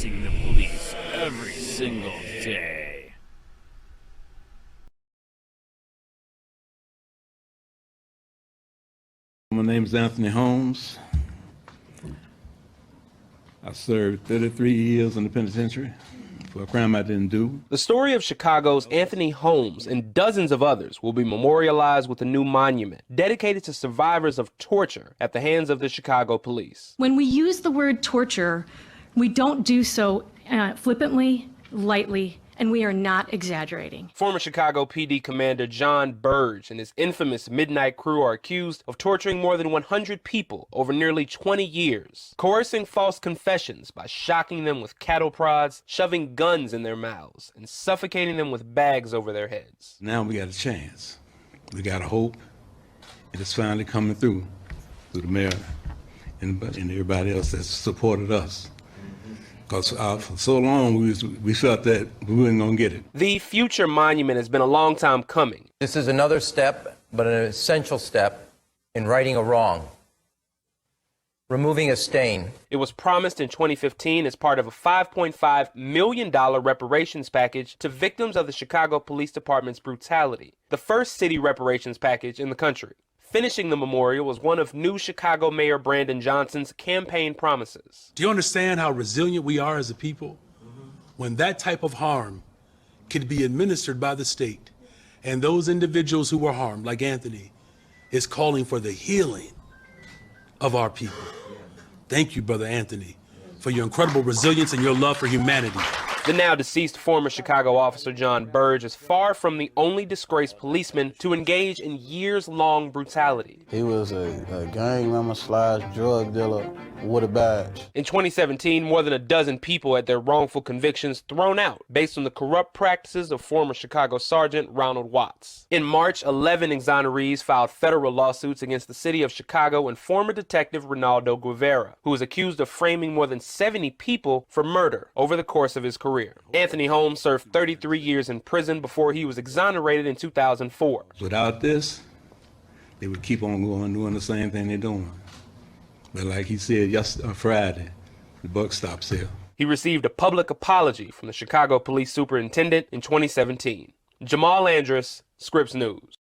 fighting the police every single day. My name is Anthony Holmes. I served 33 years in the penitentiary for a crime I didn't do. The story of Chicago's Anthony Holmes and dozens of others will be memorialized with a new monument dedicated to survivors of torture at the hands of the Chicago police. When we use the word torture, we don't do so flippantly, lightly, and we are not exaggerating. Former Chicago PD Commander John Burge and his infamous Midnight Crew are accused of torturing more than 100 people over nearly 20 years, coercing false confessions by shocking them with cattle prods, shoving guns in their mouths, and suffocating them with bags over their heads. Now we got a chance. We got a hope. It is finally coming through the mayor and everybody else that's supported us. Because for so long, we felt that we weren't going to get it. The future monument has been a long time coming. This is another step, but an essential step, in righting a wrong, removing a stain. It was promised in 2015 as part of a $5.5 million reparations package to victims of the Chicago Police Department's brutality, the first city reparations package in the country. Finishing the memorial was one of new Chicago Mayor Brandon Johnson's campaign promises. Do you understand how resilient we are as a people? When that type of harm can be administered by the state, and those individuals who were harmed, like Anthony, is calling for the healing of our people. Thank you, Brother Anthony, for your incredible resilience and your love for humanity. The now deceased former Chicago officer John Burge is far from the only disgraced policeman to engage in years-long brutality. He was a gang member / drug dealer with a badge. In 2017, more than a dozen people had their wrongful convictions thrown out based on the corrupt practices of former Chicago Sergeant Ronald Watts. In March, 11 exonerees filed federal lawsuits against the city of Chicago and former detective Ronaldo Guevara, who was accused of framing more than 70 people for murder over the course of his career. Anthony Holmes served 33 years in prison before he was exonerated in 2004. Without this, they would keep on going, doing the same thing they're doing. But like he said Friday, the buck stops here. He received a public apology from the Chicago Police Superintendent in 2017. Jamal Andrus, Scripps News.